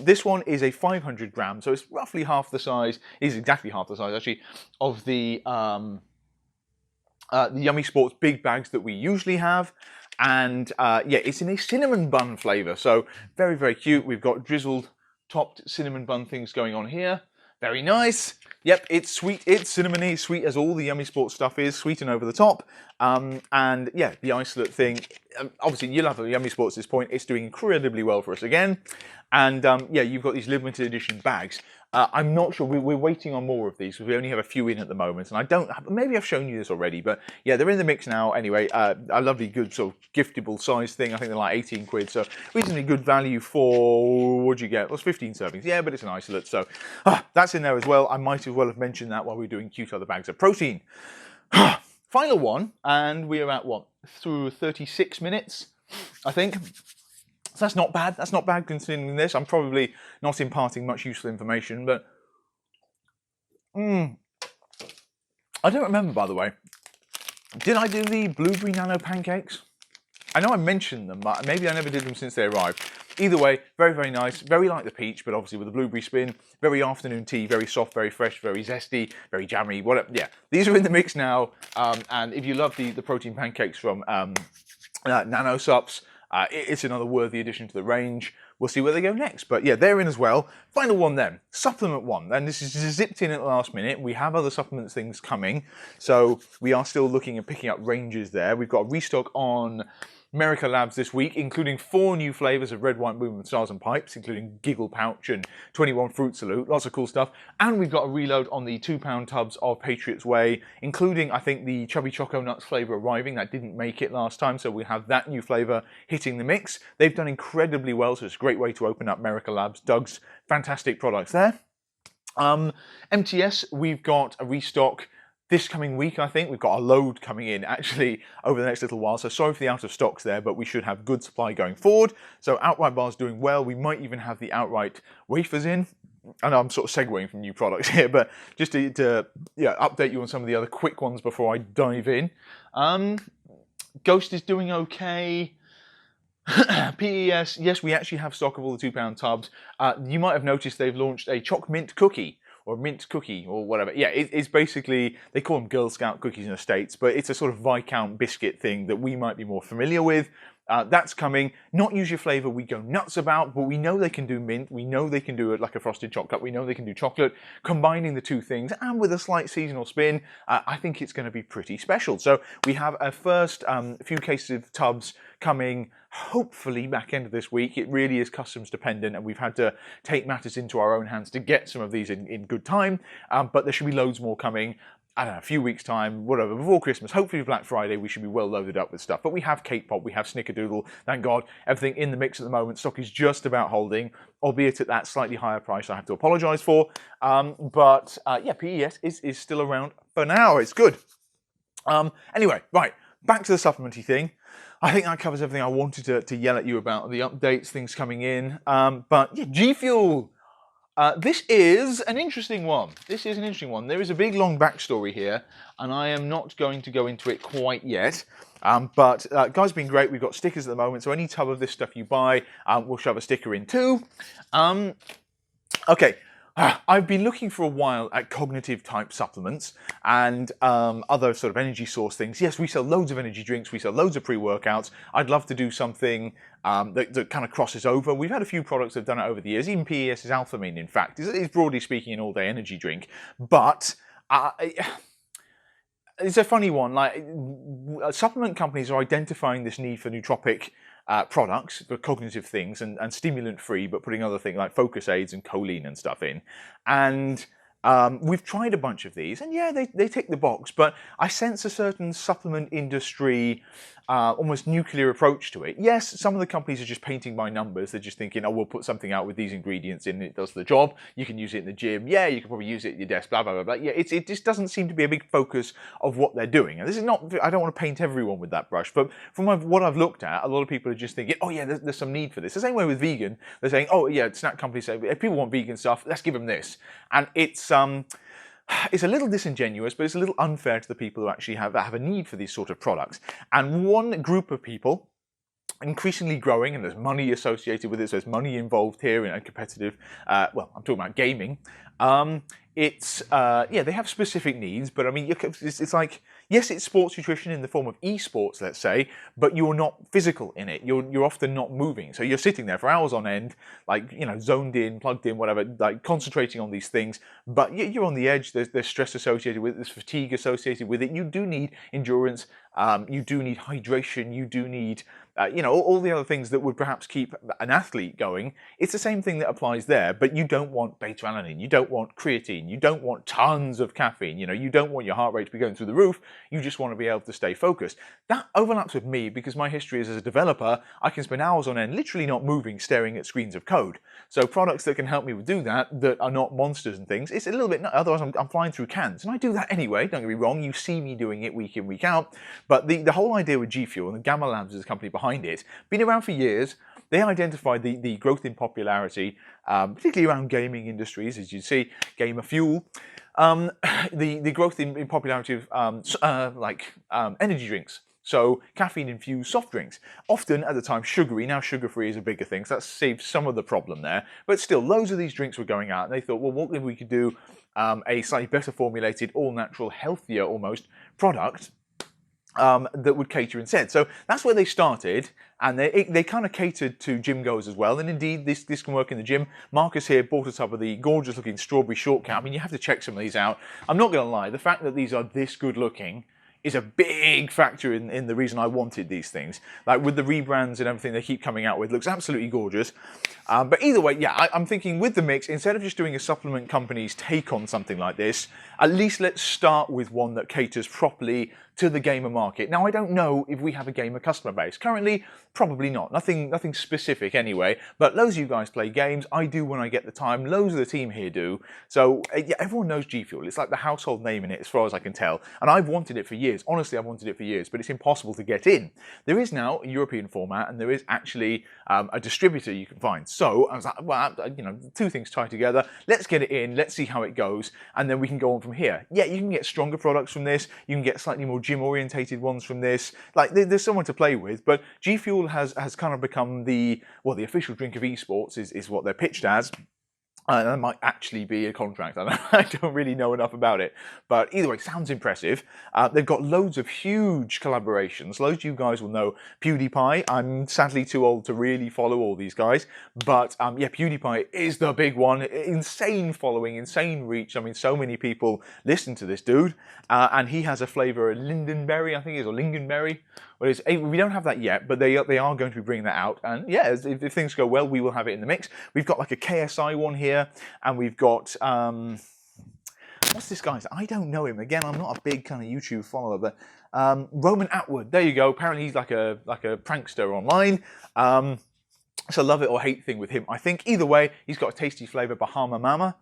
This one is a 500 gram, so it's roughly half the size, it is exactly half the size actually, of the Yummy Sports big bags that we usually have. And yeah, it's in a cinnamon bun flavour, so very, very cute. We've got drizzled topped cinnamon bun things going on here. Very nice. Yep, it's sweet, it's cinnamony, sweet as all the Yummy Sports stuff is, sweet and over the top. And yeah, the isolate thing, obviously you'll have a Yummy Sports at this point, it's doing incredibly well for us again. And yeah, you've got these limited edition bags. I'm not sure, we're waiting on more of these because we only have a few in at the moment, and I don't, maybe I've shown you this already, but yeah, they're in the mix now anyway. A lovely good sort of giftable size thing. I think they're like 18 quid, so reasonably good value for, what'd you get? It was 15 servings, yeah, but it's an isolate, so that's in there as well. I might as well have mentioned that while we were doing cute other bags of protein. Final one, and we're at what, through 36 minutes, I think. So that's not bad. That's not bad considering this. I'm probably not imparting much useful information, but I don't remember, by the way. Did I do the blueberry nano pancakes? I know I mentioned them, but maybe I never did them since they arrived. Either way, very, very nice. Very like the peach, but obviously with the blueberry spin. Very afternoon tea, very soft, very fresh, very zesty, very jammy, whatever. Yeah, these are in the mix now. And if you love the protein pancakes from Nano Sups, it's another worthy addition to the range. We'll see where they go next. But yeah, they're in as well. Final one then, supplement one. And this is zipped in at the last minute. We have other supplements things coming. So we are still looking at picking up ranges there. We've got a restock on America Labs this week, including 4 new flavours of red, white, movement, stars and pipes, including Giggle Pouch and 21 Fruit Salute. Lots of cool stuff. And we've got a reload on the 2-pound tubs of Patriots Way, including, I think, the Chubby Choco Nuts flavour arriving. That didn't make it last time, so we have that new flavour hitting the mix. They've done incredibly well, so it's a great way to open up America Labs. Doug's fantastic products there. MTS, we've got a restock this coming week. I think we've got a load coming in actually over the next little while, so sorry for the out of stocks there, but we should have good supply going forward. So outright bars doing well. We might even have the outright wafers in. I know I'm sort of segueing from new products here, but just to yeah, update you on some of the other quick ones before I dive in. Ghost is doing okay. PES, yes, we actually have stock of all the 2-pound tubs. You might have noticed they've launched a choc mint cookie, or mint cookie, or whatever. Yeah, it's basically, they call them Girl Scout cookies in the States, but it's a sort of Viscount biscuit thing that we might be more familiar with. That's coming. Not usually a flavour we go nuts about, but we know they can do mint. We know they can do it like a frosted chocolate. We know they can do chocolate. Combining the two things, and with a slight seasonal spin, I think it's going to be pretty special. So we have a first few cases of tubs coming hopefully back end of this week. It really is customs dependent, and we've had to take matters into our own hands to get some of these in good time, but there should be loads more coming. I don't know, a few weeks' time, whatever, before Christmas. Hopefully Black Friday, we should be well loaded up with stuff. But we have Cake Pop, we have Snickerdoodle, thank God. Everything in the mix at the moment. Stock is just about holding, albeit at that slightly higher price I have to apologise for. Yeah, PES is still around for now. It's good. Anyway, right, back to the supplementy thing. I think that covers everything I wanted to yell at you about, the updates, things coming in. But yeah, G Fuel. This is an interesting one. There is a big long backstory here, and I am not going to go into it quite yet. Guys have been great. We've got stickers at the moment, so any tub of this stuff you buy, we'll shove a sticker in too. Okay. I've been looking for a while at cognitive type supplements and other sort of energy source things. Yes, we sell loads of energy drinks, we sell loads of pre-workouts. I'd love to do something that kind of crosses over. We've had a few products that have done it over the years. Even PES is Alphamine, in fact, is broadly speaking an all-day energy drink. But it's a funny one. Like, supplement companies are identifying this need for nootropic products for cognitive things and stimulant free, but putting other things like focus aids and choline and stuff in. And we've tried a bunch of these, and yeah, they tick the box, but I sense a certain supplement industry almost nuclear approach to it. Yes, some of the companies are just painting by numbers. They're just thinking, oh, we'll put something out with these ingredients in, it does the job. You can use it in the gym. Yeah, you can probably use it at your desk, blah, blah, blah, blah. Yeah, it just doesn't seem to be a big focus of what they're doing. And this is not, I don't want to paint everyone with that brush, but from what I've looked at, a lot of people are just thinking, oh yeah, there's some need for this. The same way with vegan, they're saying, oh yeah, snack companies say, if people want vegan stuff, let's give them this. And it's a little disingenuous, but it's a little unfair to the people who actually have a need for these sort of products. And one group of people, increasingly growing, and there's money associated with it, so there's money involved here in a competitive, well, I'm talking about gaming. Yeah, they have specific needs, but I mean, it's like, yes, it's sports nutrition in the form of esports, let's say, but you're not physical in it. You're often not moving. So you're sitting there for hours on end, like, you know, zoned in, plugged in, whatever, like concentrating on these things, but you're on the edge. There's stress associated with it, there's fatigue associated with it. You do need endurance, you do need hydration, you do need, you know, all the other things that would perhaps keep an athlete going. It's the same thing that applies there, but you don't want beta-alanine, you don't want creatine, you don't want tons of caffeine, you know, you don't want your heart rate to be going through the roof, you just want to be able to stay focused. That overlaps with me because my history is as a developer, I can spend hours on end literally not moving, staring at screens of code. So products that can help me do that are not monsters and things, it's a little bit, otherwise I'm flying through cans, and I do that anyway, don't get me wrong, you see me doing it week in, week out, but the whole idea with G Fuel, and the Gamma Labs is the company behind it, been around for years. They identified the growth in popularity, particularly around gaming industries, as you see, gamer fuel, the growth in popularity of energy drinks. So caffeine-infused soft drinks, often at the time sugary. Now sugar-free is a bigger thing, so that saves some of the problem there. But still, loads of these drinks were going out, and they thought, well, what if we could do a slightly better formulated, all-natural, healthier almost product that would cater instead. So that's where they started, and they kind of catered to gym goers as well. And indeed, this can work in the gym. Marcus here bought us up with the gorgeous looking strawberry shortcut. I mean, you have to check some of these out. I'm not going to lie, the fact that these are this good looking is a big factor in the reason I wanted these things. Like with the rebrands and everything they keep coming out with, looks absolutely gorgeous. But either way, yeah, I'm thinking with the mix, instead of just doing a supplement company's take on something like this, at least let's start with one that caters properly to the gamer market. Now, I don't know if we have a gamer customer base. Currently, probably not. Nothing specific anyway, but loads of you guys play games. I do when I get the time. Loads of the team here do. So, yeah, everyone knows G Fuel. It's like the household name in it, as far as I can tell. And I've wanted it for years. Honestly, I've wanted it for years, but it's impossible to get in. There is now a European format, and there is actually a distributor you can find. So, I was like, well, you know, two things tied together. Let's get it in. Let's see how it goes, and then we can go on from here. Yeah, you can get stronger products from this. You can get slightly more gym-orientated ones from this. Like, there's someone to play with, but G Fuel has kind of become the official drink of esports is what they're pitched as. That might actually be a contract. I don't really know enough about it. But either way, sounds impressive. They've got loads of huge collaborations. Loads of you guys will know PewDiePie. I'm sadly too old to really follow all these guys. But yeah, PewDiePie is the big one. Insane following, insane reach. I mean, so many people listen to this dude. And he has a flavour of lingonberry, I think it is, or lingonberry. Well, we don't have that yet, but they are going to be bringing that out. And yeah, if things go well, we will have it in the mix. We've got like a KSI one here, and we've got what's this guy's? I don't know him. Again, I'm not a big kind of YouTube follower, but Roman Atwood. There you go. Apparently, he's like a prankster online. It's a love it or hate thing with him. I think either way, he's got a tasty flavour, Bahama Mama.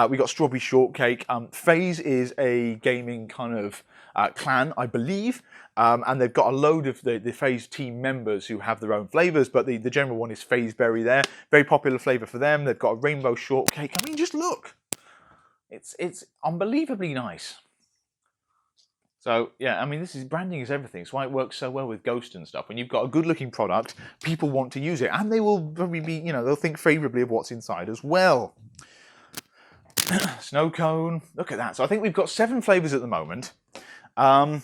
We got strawberry shortcake. FaZe is a gaming kind of clan, I believe. And they've got a load of the FaZe team members who have their own flavours, but the general one is FaZe Berry there. Very popular flavour for them. They've got a rainbow shortcake. I mean, just look. It's unbelievably nice. So yeah, I mean, branding is everything. It's why it works so well with Ghost and stuff. When you've got a good-looking product, people want to use it, and they will probably be, they'll think favourably of what's inside as well. Snow cone, look at that. So I think we've got 7 flavours at the moment, and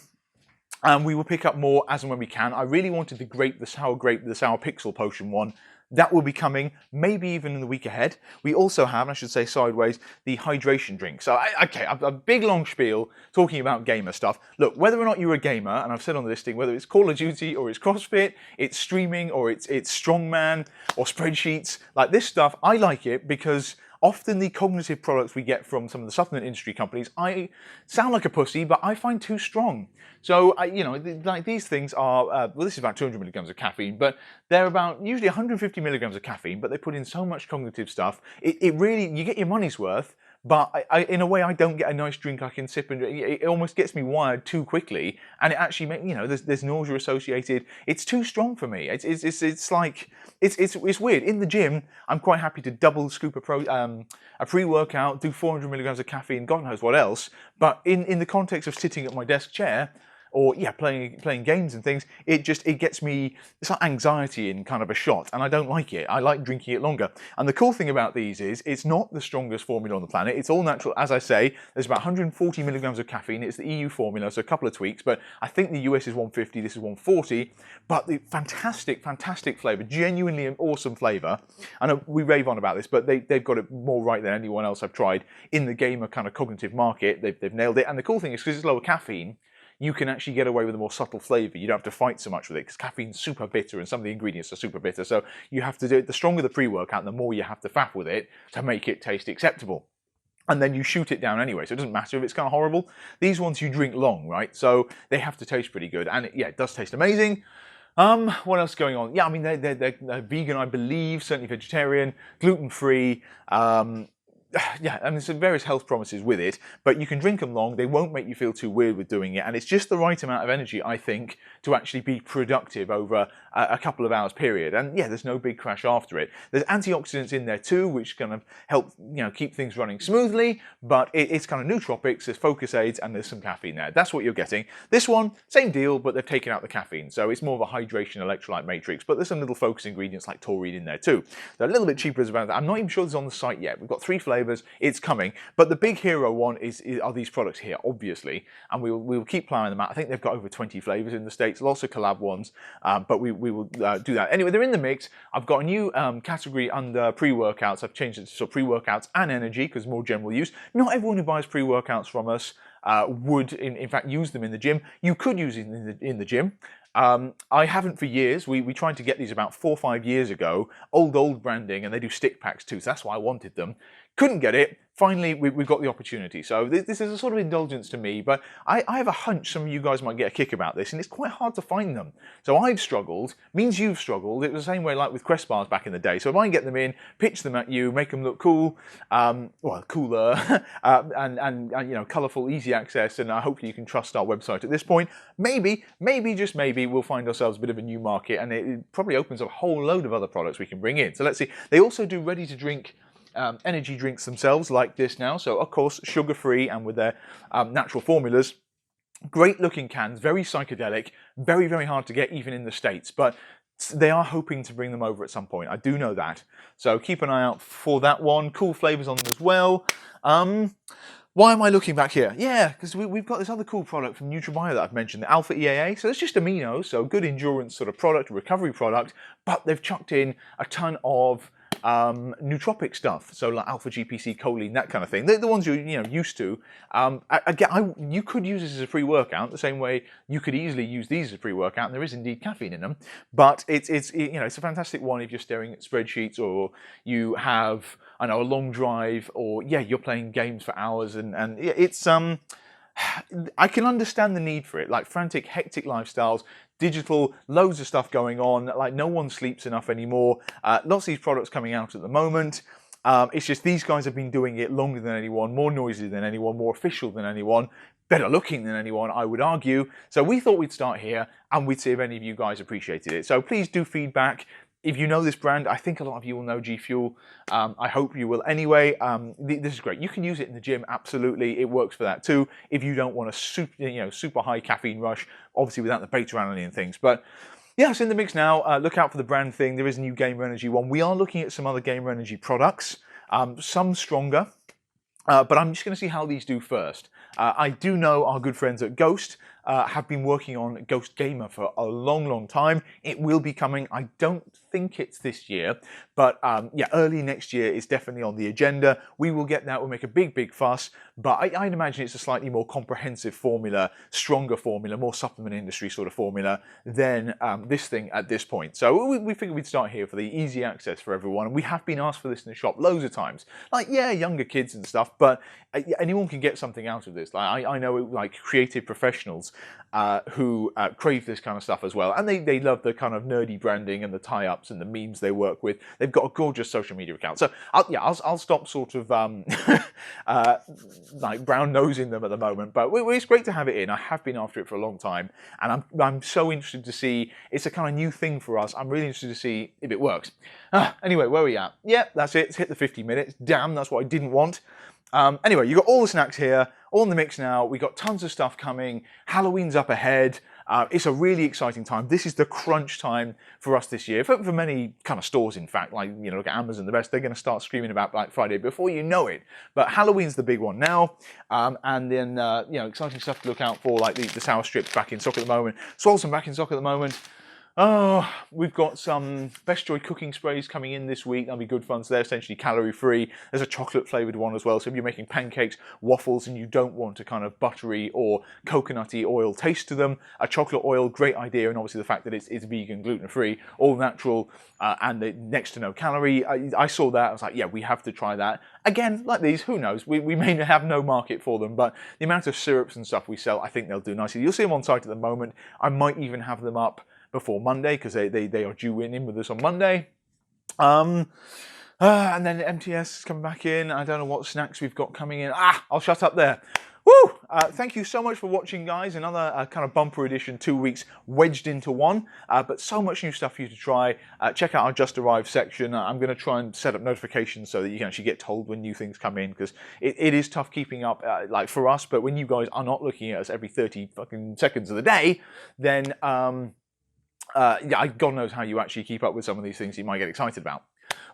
we will pick up more as and when we can. I really wanted the sour pixel potion one. That will be coming, maybe even in the week ahead. We also have, I should say sideways, the hydration drink. So, okay, a big long spiel talking about gamer stuff. Look, whether or not you're a gamer, and I've said on the listing, whether it's Call of Duty or it's CrossFit, it's streaming or it's strongman or spreadsheets, like this stuff, I like it because often the cognitive products we get from some of the supplement industry companies, I sound like a pussy, but I find too strong. So, like these things are, well, this is about 200 milligrams of caffeine, but they're about usually 150 milligrams of caffeine, but they put in so much cognitive stuff. It really, you get your money's worth, but in a way, I don't get a nice drink I can sip and it almost gets me wired too quickly, and it actually makes there's nausea associated. It's too strong for me. It's like it's weird. In the gym, I'm quite happy to double scoop a pre-workout, do 400 milligrams of caffeine, God knows what else. But in the context of sitting at my desk chair, or yeah, playing games and things, it gets me, it's like anxiety in kind of a shot, and I don't like it. I like drinking it longer. And the cool thing about these is it's not the strongest formula on the planet. It's all natural. As I say, there's about 140 milligrams of caffeine. It's the EU formula, so a couple of tweaks, but I think the US is 150, this is 140. But the fantastic flavour, genuinely an awesome flavour. I know we rave on about this, but they've got it more right than anyone else I've tried in the gamer kind of cognitive market. They've nailed it. And the cool thing is, because it's lower caffeine, you can actually get away with a more subtle flavour. You don't have to fight so much with it because caffeine's super bitter and some of the ingredients are super bitter. So you have to do it. The stronger the pre-workout, the more you have to faff with it to make it taste acceptable. And then you shoot it down anyway, so it doesn't matter if it's kind of horrible. These ones you drink long, right? So they have to taste pretty good. And it does taste amazing. What else is going on? Yeah, I mean, they're vegan, I believe, certainly vegetarian, gluten-free. Yeah, I mean, there's various health promises with it, but you can drink them long. They won't make you feel too weird with doing it, and it's just the right amount of energy, I think, to actually be productive over a couple of hours period. And yeah, there's no big crash after it. There's antioxidants in there too, which kind of help keep things running smoothly. But it's kind of nootropics. There's focus aids, and there's some caffeine there. That's what you're getting. This one, same deal, but they've taken out the caffeine, so it's more of a hydration electrolyte matrix. But there's some little focus ingredients like taurine in there too. They're a little bit cheaper as about that. I'm not even sure it's on the site yet. We've got 3 flavours. It's coming, but the big hero one are these products here, obviously, and we'll keep plowing them out. I think they've got over 20 flavours in the States, lots of collab ones, but we will do that. Anyway, they're in the mix. I've got a new category under pre-workouts. I've changed it to pre-workouts and energy because more general use. Not everyone who buys pre-workouts from us would, in fact, use them in the gym. You could use it in the gym. I haven't for years. We tried to get these about 4 or 5 years ago. Old branding, and they do stick packs too, so that's why I wanted them. Couldn't get it. Finally, we've got the opportunity. So this is a sort of indulgence to me, but I have a hunch some of you guys might get a kick about this, and it's quite hard to find them. So I've struggled, means you've struggled. It was the same way like with Crest bars back in the day. So if I can get them in, pitch them at you, make them look cool, well, cooler, and colourful, easy access, and hopefully you can trust our website at this point. Maybe, just maybe, we'll find ourselves a bit of a new market, and it probably opens up a whole load of other products we can bring in. So let's see. They also do ready-to-drink energy drinks themselves like this now, so of course sugar-free and with their natural formulas. Great looking cans, very psychedelic, very hard to get even in the States, but They are hoping to bring them over at some point. I do know that. So keep an eye out for that one. Cool flavours on them as well. Why am I looking back here? Yeah, because we've got this other cool product from NutraBio that I've mentioned, the Alpha EAA. So it's just aminos, so good endurance sort of product, recovery product, but they've chucked in a ton of nootropic stuff, so like alpha GPC, choline, that kind of thing. They're the ones you're used to. You could use this as a pre-workout the same way you could easily use these as a pre-workout, and there is indeed caffeine in them. But it's a fantastic one if you're staring at spreadsheets, or you have a long drive, or you're playing games for hours, and it's I can understand the need for it, like frantic, hectic lifestyles, digital, loads of stuff going on, like no one sleeps enough anymore. Lots of these products coming out at the moment. It's just these guys have been doing it longer than anyone, more noisy than anyone, more official than anyone, better looking than anyone, I would argue. So we thought we'd start here and we'd see if any of you guys appreciated it. So please do feedback. If you know this brand, I think a lot of you will know G Fuel. I hope you will anyway. This is great. You can use it in the gym, absolutely. It works for that too. If you don't want a super high caffeine rush, obviously without the beta-alanine and things. But yeah, it's in the mix now. Look out for the brand thing. There is a new Gamer Energy one. We are looking at some other Gamer Energy products, some stronger. But I'm just going to see how these do first. I do know our good friends at Ghost have been working on Ghost Gamer for a long time. It will be coming. I don't think it's this year, but early next year is definitely on the agenda. We will get that. We'll make a big fuss, but I'd imagine it's a slightly more comprehensive formula, stronger formula, more supplement industry sort of formula than this thing at this point. So we figured we'd start here for the easy access for everyone. And we have been asked for this in the shop loads of times. Like, younger kids and stuff, but anyone can get something out of this. Like I know like creative professionals who crave this kind of stuff as well, and they love the kind of nerdy branding and the tie-ups and the memes they work with. They've got a gorgeous social media account. So I'll stop sort of like brown nosing them at the moment, but it's great to have it in. I have been after it for a long time, and I'm so interested to see. It's a kind of new thing for us. I'm really interested to see if it works. Anyway, where are we at? Yep, that's it. It's hit the 50 minutes. Damn, that's what I didn't want. Anyway, you've got all the snacks here, all in the mix now. We've got tons of stuff coming. Halloween's up ahead. It's a really exciting time. This is the crunch time for us this year. For many kind of stores, in fact, like, look at Amazon and the rest, they're going to start screaming about Black Friday before you know it. But Halloween's the big one now. And then, exciting stuff to look out for, like the sour strips back in stock at the moment. Swolesome back in stock at the moment. Oh, we've got some Best Joy cooking sprays coming in this week. That'll be good fun. So they're essentially calorie-free. There's a chocolate-flavoured one as well. So if you're making pancakes, waffles, and you don't want a kind of buttery or coconutty oil taste to them, a chocolate oil, great idea. And obviously the fact that it's vegan, gluten-free, all natural, and next to no calorie. I saw that. I was like, yeah, we have to try that. Again, like these, who knows? We may have no market for them, but the amount of syrups and stuff we sell, I think they'll do nicely. You'll see them on site at the moment. I might even have them up before Monday, because they are due in with us on Monday. And then MTS is coming back in. I don't know what snacks we've got coming in. I'll shut up there. Woo! Thank you so much for watching, guys. Another kind of bumper edition, 2 weeks wedged into one. But so much new stuff for you to try. Check out our Just Arrived section. I'm going to try and set up notifications so that you can actually get told when new things come in, because it is tough keeping up, like for us. But when you guys are not looking at us every 30 fucking seconds of the day, then God knows how you actually keep up with some of these things you might get excited about.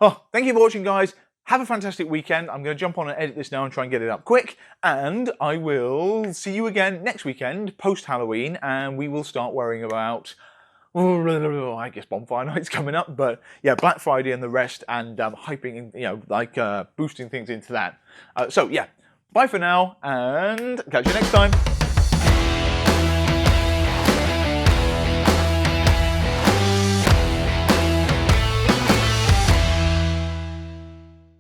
Oh, thank you for watching, guys. Have a fantastic weekend. I'm going to jump on and edit this now and try and get it up quick. And I will see you again next weekend, post-Halloween, and we will start worrying about, I guess, bonfire night's coming up. But yeah, Black Friday and the rest, and hyping, boosting things into that. So yeah, bye for now, and catch you next time.